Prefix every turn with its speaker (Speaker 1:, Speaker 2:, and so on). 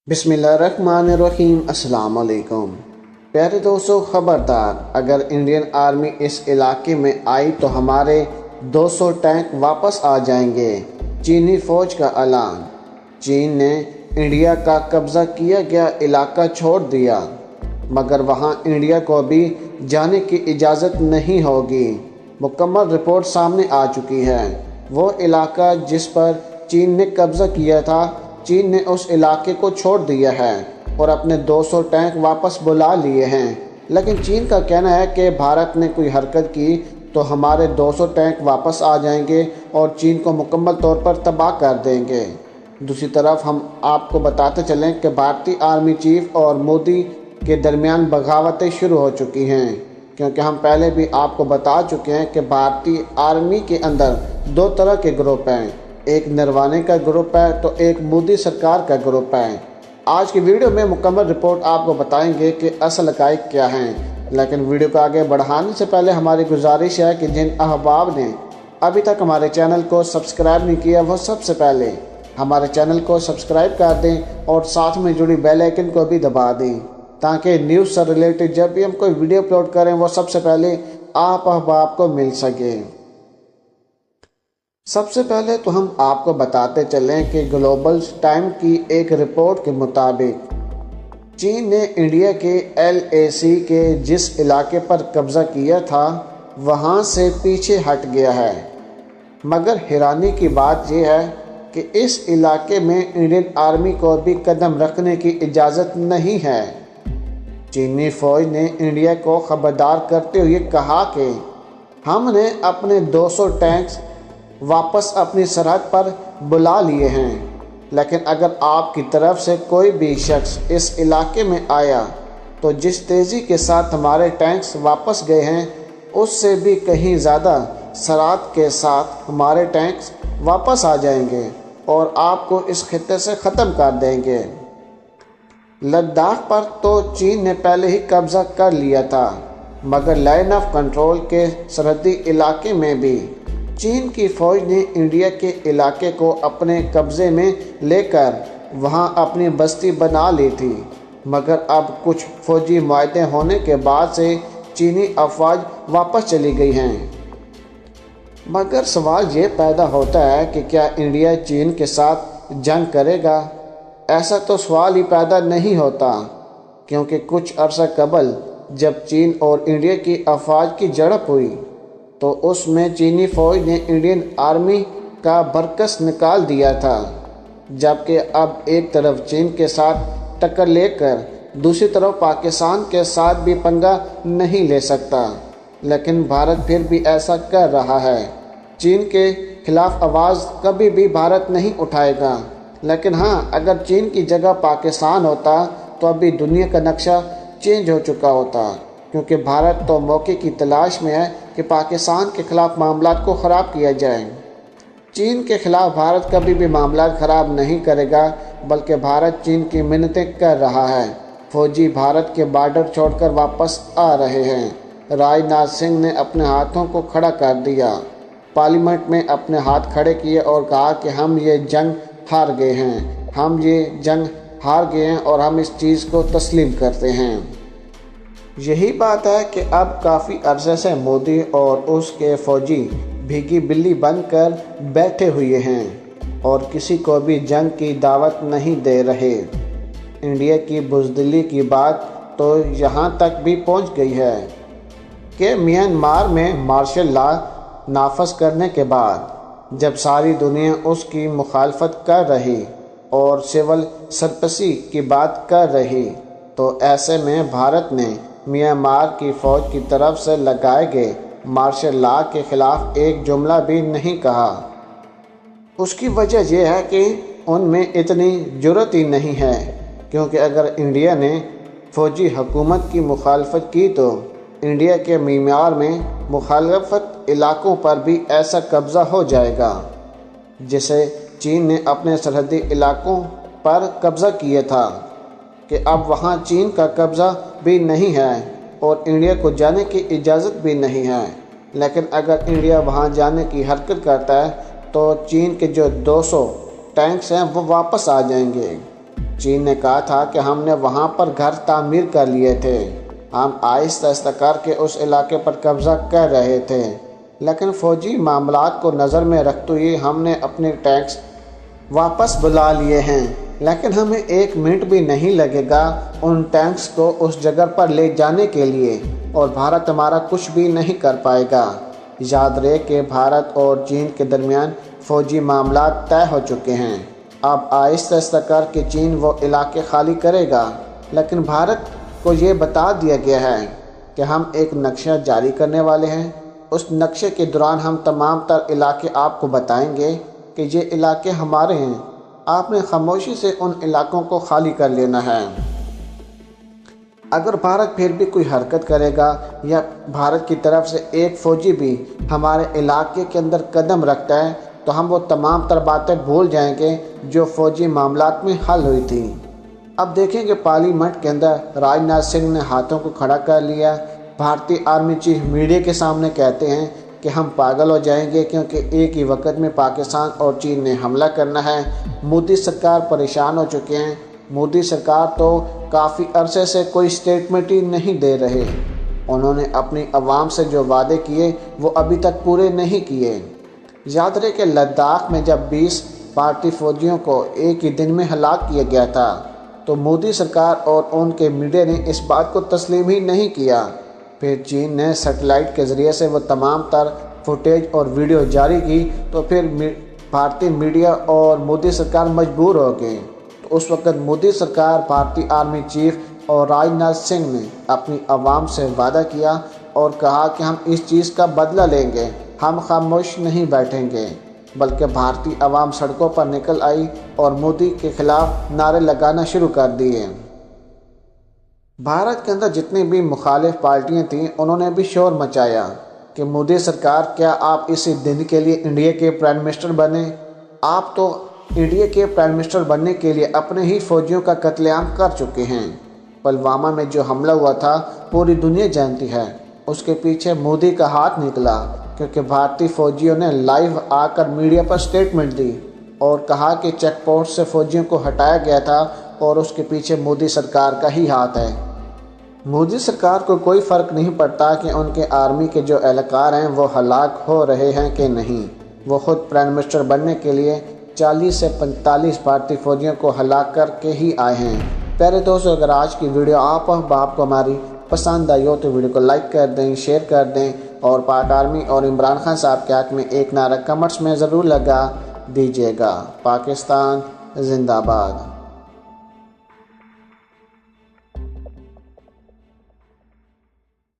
Speaker 1: बिस्मिल्लाहिर्रहमानिर्रहीम। अस्सलाम वालेकुम प्यारे दोस्तों, ख़बरदार, अगर इंडियन आर्मी इस इलाके में आई तो हमारे 200 टैंक वापस आ जाएंगे। चीनी फ़ौज का ऐलान। चीन ने इंडिया का कब्ज़ा किया गया इलाका छोड़ दिया, मगर वहां इंडिया को भी जाने की इजाज़त नहीं होगी। मुकम्मल रिपोर्ट सामने आ चुकी है। वो इलाका जिस पर चीन ने कब्ज़ा किया था, चीन ने उस इलाके को छोड़ दिया है और अपने 200 टैंक वापस बुला लिए हैं। लेकिन चीन का कहना है कि भारत ने कोई हरकत की तो हमारे 200 टैंक वापस आ जाएंगे और चीन को मुकम्मल तौर पर तबाह कर देंगे। दूसरी तरफ हम आपको बताते चलें कि भारतीय आर्मी चीफ और मोदी के दरमियान बगावतें शुरू हो चुकी हैं, क्योंकि हम पहले भी आपको बता चुके हैं कि भारतीय आर्मी के अंदर दो तरह के ग्रुप हैं। एक नरवाने का ग्रुप है तो एक मोदी सरकार का ग्रुप है। आज की वीडियो में मुकम्मल रिपोर्ट आपको बताएंगे कि असल हक़ाइक़ क्या हैं। लेकिन वीडियो को आगे बढ़ाने से पहले हमारी गुजारिश है कि जिन अहबाब ने अभी तक हमारे चैनल को सब्सक्राइब नहीं किया, वो सबसे पहले हमारे चैनल को सब्सक्राइब कर दें और साथ में जुड़ी बेल आइकन को भी दबा दें, ताकि न्यूज़ से रिलेटेड जब भी हम कोई वीडियो अपलोड करें वो सबसे पहले आप अहबाब को मिल सके। सबसे पहले तो हम आपको बताते चलें कि ग्लोबल टाइम की एक रिपोर्ट के मुताबिक चीन ने इंडिया के LAC के जिस इलाके पर कब्ज़ा किया था वहां से पीछे हट गया है। मगर हैरानी की बात यह है कि इस इलाके में इंडियन आर्मी को भी कदम रखने की इजाज़त नहीं है। चीनी फ़ौज ने इंडिया को खबरदार करते हुए कहा कि हमने अपने 200 टैंक्स वापस अपनी सरहद पर बुला लिए हैं, लेकिन अगर आपकी तरफ से कोई भी शख्स इस इलाके में आया तो जिस तेज़ी के साथ हमारे टैंक्स वापस गए हैं उससे भी कहीं ज़्यादा सरहद के साथ हमारे टैंक्स वापस आ जाएंगे और आपको इस खित्ते से ख़त्म कर देंगे। लद्दाख पर तो चीन ने पहले ही कब्ज़ा कर लिया था, मगर लाइन ऑफ कंट्रोल के सरहदी इलाके में भी चीन की फ़ौज ने इंडिया के इलाके को अपने कब्ज़े में लेकर वहां अपनी बस्ती बना ली थी। मगर अब कुछ फ़ौजी मुआहदे होने के बाद से चीनी अफवाज वापस चली गई हैं। मगर सवाल ये पैदा होता है कि क्या इंडिया चीन के साथ जंग करेगा? ऐसा तो सवाल ही पैदा नहीं होता, क्योंकि कुछ अरसा कबल जब चीन और इंडिया की अफवाज की झड़प हुई तो उसमें चीनी फ़ौज ने इंडियन आर्मी का बरकस निकाल दिया था। जबकि अब एक तरफ चीन के साथ टक्कर लेकर दूसरी तरफ पाकिस्तान के साथ भी पंगा नहीं ले सकता, लेकिन भारत फिर भी ऐसा कर रहा है। चीन के खिलाफ आवाज़ कभी भी भारत नहीं उठाएगा, लेकिन हाँ, अगर चीन की जगह पाकिस्तान होता तो अभी दुनिया का नक्शा चेंज हो चुका होता, क्योंकि भारत तो मौके की तलाश में है कि पाकिस्तान के ख़िलाफ़ मामलात को ख़राब किया जाए। चीन के ख़िलाफ़ भारत कभी भी मामलात ख़राब नहीं करेगा, बल्कि भारत चीन की मिन्नतें कर रहा है। फ़ौजी भारत के बॉर्डर छोड़कर वापस आ रहे हैं। राजनाथ सिंह ने अपने हाथों को खड़ा कर दिया, पार्लियामेंट में अपने हाथ खड़े किए और कहा कि हम ये जंग हार गए हैं, हम ये जंग हार गए हैं और हम इस चीज़ को तस्लीम करते हैं। यही बात है कि अब काफ़ी अरसे से मोदी और उसके फ़ौजी भीगी बिल्ली बनकर बैठे हुए हैं और किसी को भी जंग की दावत नहीं दे रहे। इंडिया की बुज़दिली की बात तो यहाँ तक भी पहुँच गई है कि म्यांमार में मार्शल लॉ नाफज करने के बाद जब सारी दुनिया उसकी मुखालफत कर रही और सिविल सरपसी की बात कर रही, तो ऐसे में भारत ने म्यांमार की फ़ौज की तरफ से लगाए गए मार्शल लॉ के ख़िलाफ़ एक जुमला भी नहीं कहा। उसकी वजह यह है कि उनमें इतनी जुर्रत ही नहीं है, क्योंकि अगर इंडिया ने फ़ौजी हुकूमत की मुखालफत की तो इंडिया के म्यांमार में मुखालफत इलाकों पर भी ऐसा कब्ज़ा हो जाएगा जिसे चीन ने अपने सरहदी इलाकों पर कब्ज़ा किया था, कि अब वहाँ चीन का कब्ज़ा भी नहीं है और इंडिया को जाने की इजाज़त भी नहीं है। लेकिन अगर इंडिया वहाँ जाने की हरकत करता है तो चीन के जो 200 टैंक्स हैं वो वापस आ जाएंगे। چین نے کہا تھا کہ ہم نے وہاں پر گھر تعمیر کر لیے تھے، ہم آہستہ آہستہ کر کے اس علاقے پر قبضہ کر رہے تھے، لیکن فوجی معاملات کو نظر میں رکھتے ہوئے ہم نے اپنے ٹینکس واپس بلا لیے ہیں، لیکن ہمیں 1 منٹ بھی نہیں لگے گا ان ٹینکس کو اس جگہ پر لے جانے کے لیے، اور بھارت ہمارا کچھ بھی نہیں کر پائے گا۔ یاد رہے کہ بھارت اور چین کے درمیان فوجی معاملات طے ہو چکے ہیں، اب آہستہ آہستہ کر کے چین وہ علاقے خالی کرے گا، لیکن بھارت کو یہ بتا دیا گیا ہے کہ ہم ایک نقشہ جاری کرنے والے ہیں، اس نقشے کے دوران ہم تمام تر علاقے آپ کو بتائیں گے کہ یہ علاقے ہمارے ہیں، آپ نے خاموشی سے ان علاقوں کو خالی کر لینا ہے۔ اگر بھارت پھر بھی کوئی حرکت کرے گا یا بھارت کی طرف سے ایک فوجی بھی ہمارے علاقے کے اندر قدم رکھتا ہے تو ہم وہ تمام تر باتیں بھول جائیں گے جو فوجی معاملات میں حل ہوئی تھیں۔ اب دیکھیں کہ پارلیمنٹ کے اندر راجناتھ سنگھ نے ہاتھوں کو کھڑا کر لیا۔ بھارتی آرمی چیف میڈیا کے سامنے کہتے ہیں کہ ہم پاگل ہو جائیں گے کیونکہ ایک ہی وقت میں پاکستان اور چین نے حملہ کرنا ہے۔ مودی سرکار پریشان ہو چکے ہیں، مودی سرکار تو کافی عرصے سے کوئی سٹیٹمنٹ ہی نہیں دے رہے، انہوں نے اپنی عوام سے جو وعدے کیے وہ ابھی تک پورے نہیں کیے۔ یاد رہے کہ لداخ میں جب 20 بھارتی فوجیوں کو ایک ہی دن میں ہلاک کیا گیا تھا تو مودی سرکار اور ان کے میڈیا نے اس بات کو تسلیم ہی نہیں کیا۔ پھر چین نے سیٹلائٹ کے ذریعے سے وہ تمام تر فوٹیج اور ویڈیو جاری کی تو پھر بھارتی میڈیا اور مودی سرکار مجبور ہو گئے۔ تو اس وقت مودی سرکار، بھارتی آرمی چیف اور راجناتھ سنگھ نے اپنی عوام سے وعدہ کیا اور کہا کہ ہم اس چیز کا بدلہ لیں گے، ہم خاموش نہیں بیٹھیں گے، بلکہ بھارتی عوام سڑکوں پر نکل آئی اور مودی کے خلاف نعرے لگانا شروع کر دیے۔ بھارت کے اندر جتنی بھی مخالف پارٹیاں تھیں انہوں نے بھی شور مچایا کہ مودی سرکار کیا آپ اسی دن کے لیے انڈیا کے پرائم منسٹر بنے؟ آپ تو انڈیا کے پرائم منسٹر بننے کے لیے اپنے ہی فوجیوں کا قتل عام کر چکے ہیں۔ پلوامہ میں جو حملہ ہوا تھا پوری دنیا جانتی ہے، اس کے پیچھے مودی کا ہاتھ نکلا، کیونکہ بھارتی فوجیوں نے لائیو آ کر میڈیا پر سٹیٹمنٹ دی اور کہا کہ چیک پوسٹ سے فوجیوں کو ہٹایا گیا تھا اور اس کے پیچھے مودی سرکار کا ہی ہاتھ ہے۔ مودی سرکار کو کوئی فرق نہیں پڑتا کہ ان کے آرمی کے جو اہلکار ہیں وہ ہلاک ہو رہے ہیں کہ نہیں، وہ خود پرائم منسٹر بننے کے لیے 40 سے 45 بھارتی فوجیوں کو ہلاک کر کے ہی آئے ہیں۔ پیارے دوستو، اگر آج کی ویڈیو آپ کو ہماری پسند آئی ہو تو ویڈیو کو لائک کر دیں، شیئر کر دیں، اور پاک آرمی اور عمران خان صاحب کے حق میں ایک نعرہ کمنٹس میں ضرور لگا دیجیے گا۔ پاکستان زندہ باد۔